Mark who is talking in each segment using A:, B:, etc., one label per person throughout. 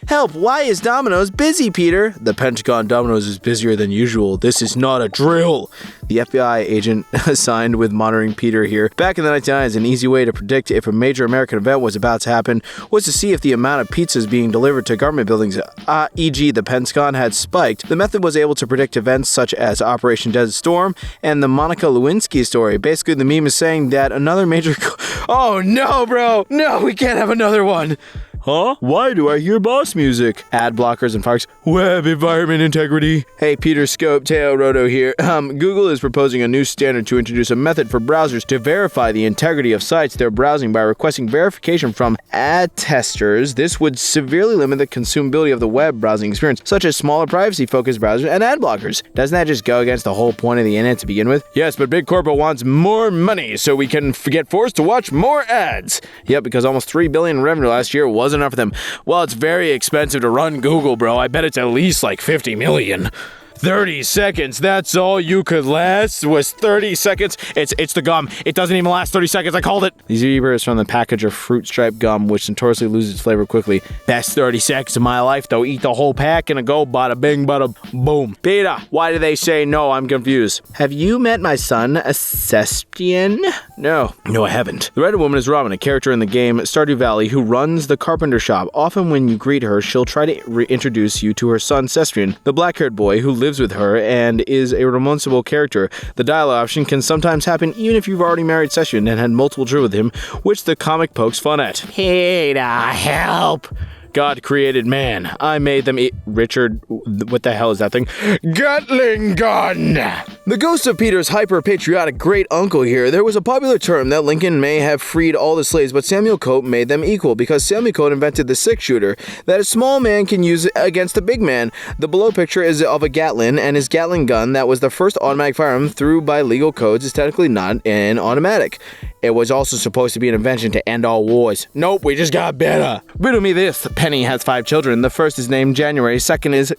A: Help, why is Domino's busy, Peter? The Pentagon Domino's is busier than usual. This is not a drill. The FBI agent assigned with monitoring Peter here back in the 1990s, an easy way to predict if a major American event was about to happen was to see if the amount of pizzas being delivered to government buildings, e.g. the Pentagon, had spiked. The method was able to predict events such as Operation Desert Storm and the Monica Lewinsky story. Basically, the meme is saying that another major... Oh no, bro! No, we can't have another one! Huh? Why do I hear boss music? Ad blockers and fires. Web environment integrity. Hey, Peter Scope, Teo Roto here. Google is proposing a new standard to introduce a method for browsers to verify the integrity of sites they're browsing by requesting verification from ad testers. This would severely limit the consumability of the web browsing experience, such as smaller privacy-focused browsers and ad blockers. Doesn't that just go against the whole point of the internet to begin with? Yes, but Big Corporate wants more money so we can get forced to watch more ads. Yep, because almost $3 billion in revenue last year wasn't enough for them. Well, it's very expensive to run Google, bro. I bet it's at least like 50 million. 30 seconds, that's all you could last? Was 30 seconds? It's the gum. It doesn't even last 30 seconds, I called it. These are from the package of fruit stripe gum, which notoriously loses its flavor quickly. Best 30 seconds of my life, though. Eat the whole pack and a go, bada bing, bada boom. Peter, why do they say no? I'm confused. Have you met my son, Sebastian? No, I haven't. The Red Woman is Robin, a character in the game Stardew Valley who runs the carpenter shop. Often when you greet her, she'll try to reintroduce you to her son, Sebastian, the black-haired boy who lives with her and is a remorseful character. The dialogue option can sometimes happen even if you've already married Sebastian and had multiple children with him, which the comic pokes fun at. Peter, help! God created man. I made them eat... Richard, what the hell is that thing? Gatling gun! The ghost of Peter's hyper-patriotic great-uncle here. There was a popular term that Lincoln may have freed all the slaves, but Samuel Cope made them equal, because Samuel Cope invented the six-shooter that a small man can use against a big man. The below picture is of a Gatling, and his Gatling gun that was the first automatic firearm through by legal codes is technically not an automatic. It was also supposed to be an invention to end all wars. Nope, we just got better. Riddle me this. Penny has 5 children. The first is named January, second is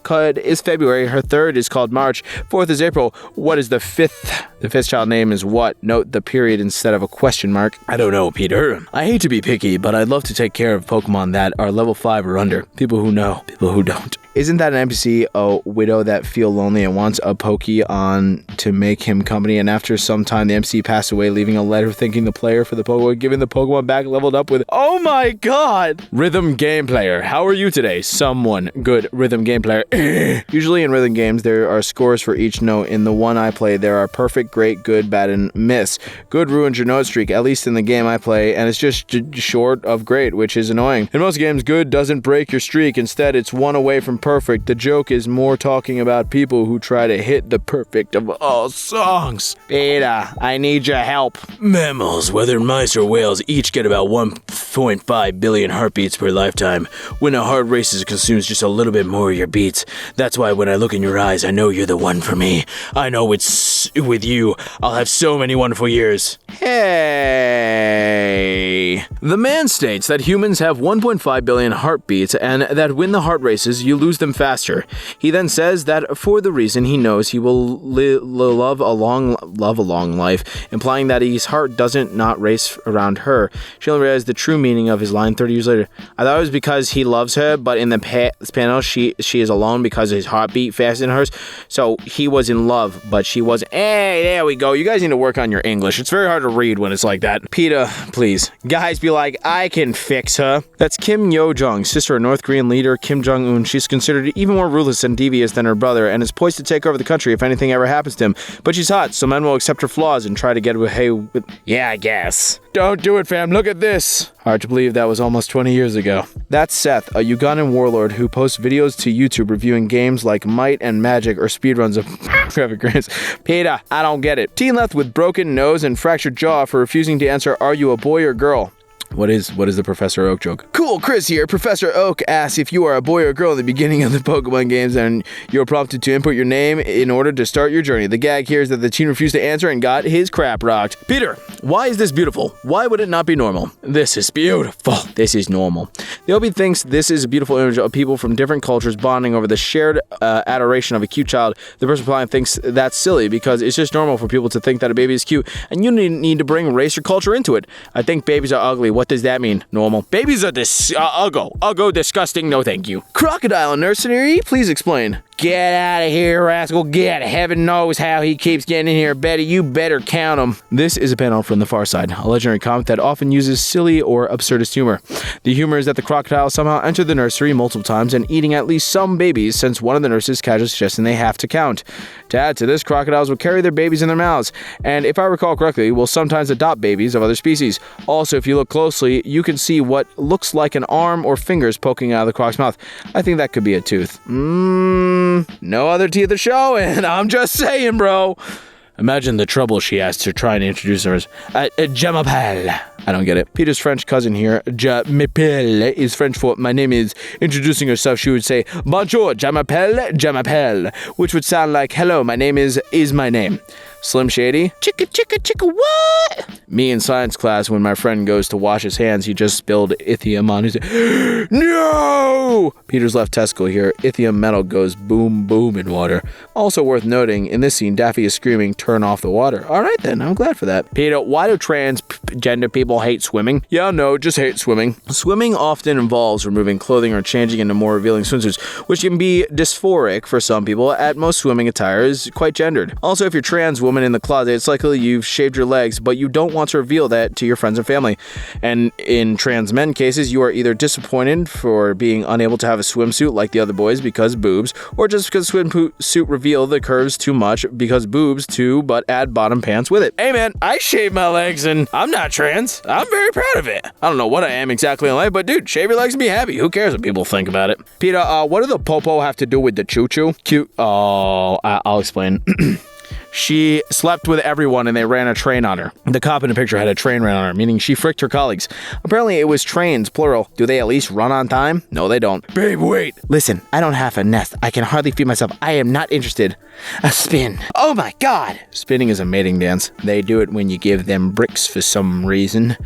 A: February, her third is called March, fourth is April. What is the fifth? The fifth child name is what? Note the period instead of a question mark. I don't know, Peter. I hate to be picky, but I'd love to take care of Pokemon that are level 5 or under. People who know, people who don't. Isn't that an NPC a widow that feel lonely and wants a Poke on to make him company, and after some time the NPC passed away, leaving a letter thanking the player for the Pokemon, giving the Pokemon back leveled up with, oh my god! Rhythm game player. How are you today? Someone. Good. Rhythm game player. Usually in rhythm games there are scores for each note. In the one I play there are perfect, great, good, bad, and miss. Good ruins your note streak, at least in the game I play, and it's just short of great, which is annoying. In most games, good doesn't break your streak. Instead, it's one away from perfect. The joke is more talking about people who try to hit the perfect of all songs. Peter, I need your help. Mammals, whether mice or whales, each get about 1.5 billion heartbeats per lifetime. When a heart races, it consumes just a little bit more of your beats. That's why when I look in your eyes, I know you're the one for me. I know it's with you. I'll have so many wonderful years. Hey. The man states that humans have 1.5 billion heartbeats and that when the heart races, you lose them faster. He then says that for the reason he knows he will love a long life, implying that his heart doesn't not race around her. She only realized the true meaning of his line 30 years later. I thought it was because he loves her, but in the panel, she is alone because his heart beat faster than hers. So he was in love, but she wasn't. Hey, there we go. You guys need to work on your English. It's very hard to read when it's like that. Peter, please. Guys be like, I can fix her. That's Kim Yo-jong, sister of North Korean leader Kim Jong-un. She's considered even more ruthless and devious than her brother, and is poised to take over the country if anything ever happens to him. But she's hot, so men will accept her flaws and try to get away with... Yeah, I guess. Don't do it, fam. Look at this. Hard to believe that was almost 20 years ago. That's Seth, a Ugandan warlord who posts videos to YouTube reviewing games like Might and Magic or speedruns of Traffic Grants. Peter, I don't get it. Teen left with broken nose and fractured jaw for refusing to answer, are you a boy or girl? What is the Professor Oak joke? Cool, Chris here. Professor Oak asks if you are a boy or girl in the beginning of the Pokemon games and you're prompted to input your name in order to start your journey. The gag here is that the teen refused to answer and got his crap rocked. Peter, why is this beautiful? Why would it not be normal? This is beautiful. This is normal. The OB thinks this is a beautiful image of people from different cultures bonding over the shared adoration of a cute child. The person replying thinks that's silly because it's just normal for people to think that a baby is cute and you need to bring race or culture into it. I think babies are ugly. What does that mean? Normal. Babies are uggo, disgusting, no thank you. Crocodile nursery, please explain. Get out of here, rascal, get. Heaven knows how he keeps getting in here, Betty. You better count him. This is a panel from The Far Side, a legendary comic that often uses silly or absurdist humor. The humor is that the crocodile somehow entered the nursery multiple times and eating at least some babies, since one of the nurses casually suggesting they have to count. To add to this, crocodiles will carry their babies in their mouths, and if I recall correctly, will sometimes adopt babies of other species. Also, if you look closely, you can see what looks like an arm or fingers poking out of the croc's mouth. I think that could be a tooth. No other teeth to show, and I'm just saying, bro. Imagine the trouble she has to try and introduce her as Je m'appelle. I don't get it. Peter's French cousin here, Je m'appelle, is French for my name is. Introducing herself, she would say, Bonjour, je m'appelle, which would sound like, hello, my name is my name. Slim Shady, chicka, what? Me in science class, when my friend goes to wash his hands, he just spilled ithium on his... No! Peter's left testicle here. Ithium metal goes boom, boom in water. Also worth noting, in this scene, Daffy is screaming, turn off the water. Alright then, I'm glad for that. Peter, why do transgender people hate swimming? Yeah, no, just hate swimming. Swimming often involves removing clothing or changing into more revealing swimsuits, which can be dysphoric for some people. At most, swimming attire is quite gendered. Also, if you're trans woman in the closet, it's likely you've shaved your legs, but you don't want to reveal that to your friends and family. And in trans men cases, you are either disappointed for being unable to have a swimsuit like the other boys because boobs, or just because swimsuit reveal the curves too much because boobs too, but add bottom pants with it. Hey man, I shave my legs and I'm not trans. I'm very proud of it. I don't know what I am exactly in life, but dude, shave your legs and be happy. Who cares what people think about it? Peter, what do the popo have to do with the choo-choo? Cute. Oh, I'll explain. She slept with everyone and they ran a train on her. The cop in the picture had a train ran on her, meaning she fricked her colleagues. Apparently it was trains, plural. Do they at least run on time? No, they don't. Babe, wait. Listen, I don't have a nest. I can hardly feed myself. I am not interested. A spin. Oh my god. Spinning is a mating dance. They do it when you give them bricks for some reason.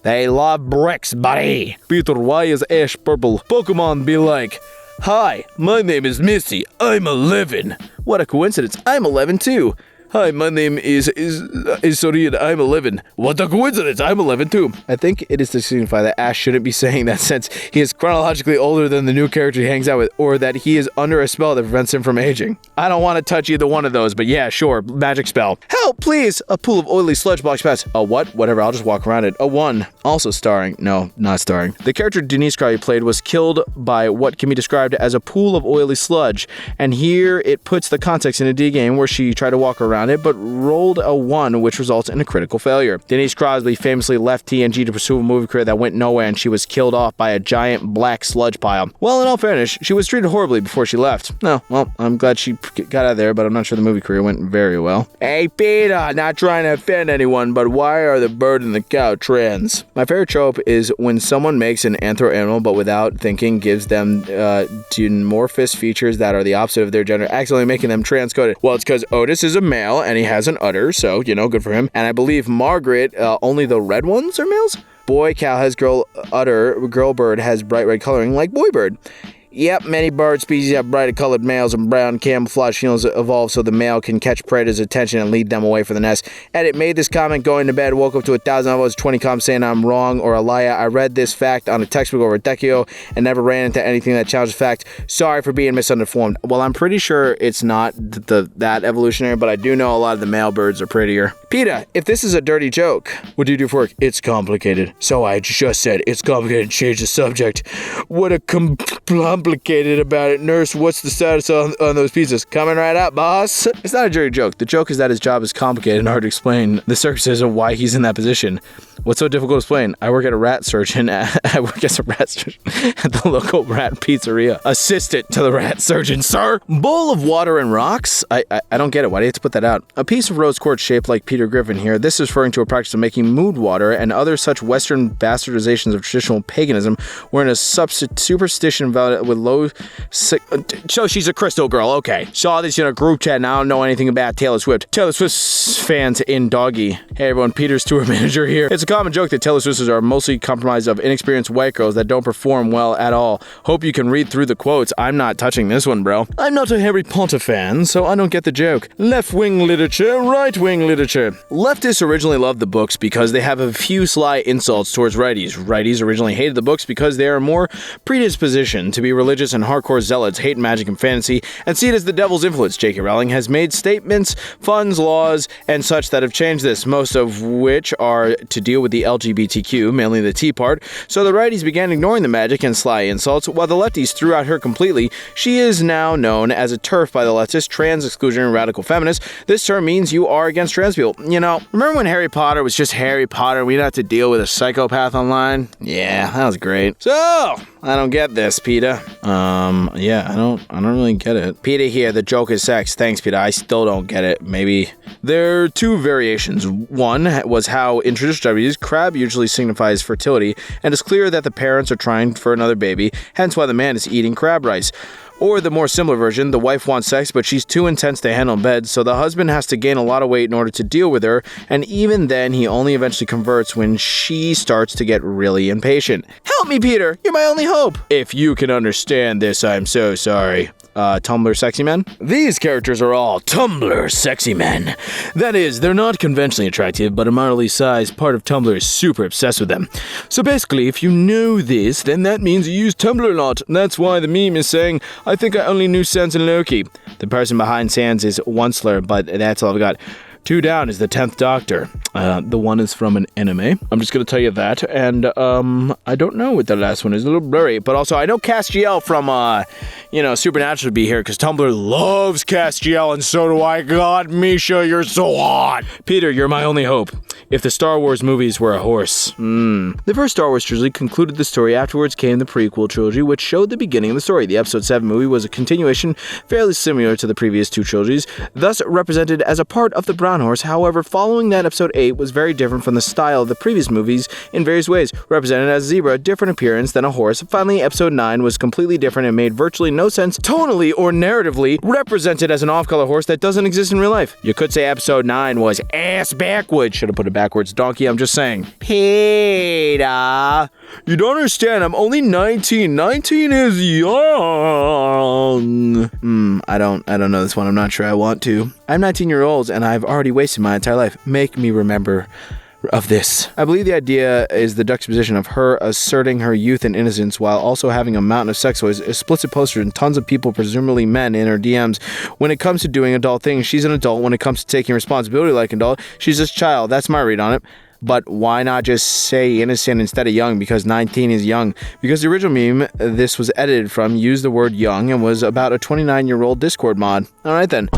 A: They love bricks, buddy. Peter, why is Ash purple? Pokemon be like, hi, my name is Misty. I'm 11. What a coincidence. I'm 11 too. Hi, my name is Sorian. I'm 11. What a coincidence. I'm 11 too. I think it is to signify that Ash shouldn't be saying that since he is chronologically older than the new character he hangs out with, or that he is under a spell that prevents him from aging. I don't want to touch either one of those, but yeah, sure, magic spell. Help, please! A pool of oily sludge blocks past. A what? Whatever, I'll just walk around it. A 1. Also starring. No, not starring. The character Denise Crowley played was killed by what can be described as a pool of oily sludge, and here it puts the context in a D game where she tried to walk around it, but rolled a 1, which results in a critical failure. Denise Crosby famously left TNG to pursue a movie career that went nowhere, and she was killed off by a giant black sludge pile. Well, in all fairness, she was treated horribly before she left. No, well, I'm glad she got out of there, but I'm not sure the movie career went very well. Hey, Peter, not trying to offend anyone, but why are the bird and the cow trans? My favorite trope is when someone makes an anthro-animal, but without thinking, gives them dimorphous features that are the opposite of their gender, accidentally making them transcoded. Well, it's because Otis is a male, and he has an udder, so, good for him. And I believe Margaret, only the red ones are males? Boy cow has girl udder, girl bird has bright red coloring like boy bird. Yep, many bird species have brighter colored males and brown camouflage feelings evolve so the male can catch predators' attention and lead them away from the nest. Edit, made this comment going to bed, woke up to 1,000 upvotes, 20 comments saying I'm wrong or a liar. I read this fact on a textbook over a decade ago and never ran into anything that challenged the fact. Sorry for being misunderstood. Well, I'm pretty sure it's not that evolutionary, but I do know a lot of the male birds are prettier. Peter, if this is a dirty joke, what do you do for work? It's complicated. So I just said it's complicated. Change the subject. What a complicated about it. Nurse, what's the status on those pizzas? Coming right up, boss. It's not a dirty joke. The joke is that his job is complicated and hard to explain the circumstances of why he's in that position. What's so difficult to explain? I work at a rat surgeon. I work as a rat surgeon at the local rat pizzeria. Assistant to the rat surgeon, sir. Bowl of water and rocks? I don't get it. Why do you have to put that out? A piece of rose quartz shaped like Peter Griffin here. This is referring to a practice of making mood water and other such Western bastardizations of traditional paganism, wherein a superstition with with low... So she's a crystal girl, okay. Saw this in a group chat and I don't know anything about Taylor Swift. Taylor Swift fans in doggy. Hey everyone, Peter's tour manager here. It's a common joke that Taylor Swifters are mostly comprised of inexperienced white girls that don't perform well at all. Hope you can read through the quotes. I'm not touching this one, bro. I'm not a Harry Potter fan, so I don't get the joke. Left-wing literature, right-wing literature. Leftists originally loved the books because they have a few sly insults towards righties. Righties originally hated the books because they are more predispositioned to be religious and hardcore zealots, hate magic and fantasy, and see it as the devil's influence. J.K. Rowling has made statements, funds, laws, and such that have changed this, most of which are to deal with the LGBTQ, mainly the T part, so the righties began ignoring the magic and sly insults, while the lefties threw out her completely. She is now known as a TERF by the leftists, trans, exclusion, and radical feminists. This term means you are against trans people. You know, remember when Harry Potter was just Harry Potter? We didn't have to deal with a psychopath online? Yeah, that was great. So, I don't get this, Peter. Yeah, I don't really get it. Peter here, the joke is sex. Thanks, Peter. I still don't get it. Maybe. There are two variations. One was how in traditional WWs, crab usually signifies fertility, and it's clear that the parents are trying for another baby, hence why the man is eating crab rice. Or the more similar version, the wife wants sex, but she's too intense to handle in bed, so the husband has to gain a lot of weight in order to deal with her, and even then, he only eventually converts when she starts to get really impatient. Help me, Peter! You're my only hope! If you can understand this, I'm so sorry. Tumblr sexy men? These characters are all Tumblr sexy men. That is, they're not conventionally attractive, but a moderately sized part of Tumblr is super obsessed with them. So basically, if you know this, then that means you use Tumblr a lot. That's why the meme is saying, I think I only knew Sans and Loki. The person behind Sans is Onceler, but that's all I've got. 2 down is the 10th Doctor. The one is from an anime. I'm just gonna tell you that, and I don't know what the last one is. A little blurry, but also I know Castiel from Supernatural to be here because Tumblr loves Castiel, and so do I. God, Misha, you're so hot. Peter, you're my only hope. If the Star Wars movies were a horse. The first Star Wars trilogy concluded the story. Afterwards came the prequel trilogy, which showed the beginning of the story. The Episode 7 movie was a continuation fairly similar to the previous 2 trilogies, thus represented as a part of the Brown Horse. However, following that, Episode 8 was very different from the style of the previous movies in various ways, represented as a zebra, different appearance than a horse. Finally, Episode 9 was completely different and made virtually no sense tonally or narratively, represented as an off-color horse that doesn't exist in real life. You could say Episode 9 was ass backwards. Should have put it backwards, donkey, I'm just saying. Peter, you don't understand, I'm only 19. 19 is young. I don't know this one, I'm not sure I want to. I'm 19-year-old and I've already wasted my entire life. Make me remember of this. I believe the idea is the juxtaposition of her asserting her youth and innocence while also having a mountain of sex toys, explicit posters, and tons of people, presumably men, in her DMs. When it comes to doing adult things, she's an adult. When it comes to taking responsibility like an adult, she's just a child. That's my read on it. But why not just say innocent instead of young, because 19 is young? Because the original meme this was edited from used the word young and was about a 29-year-old Discord mod. Alright then.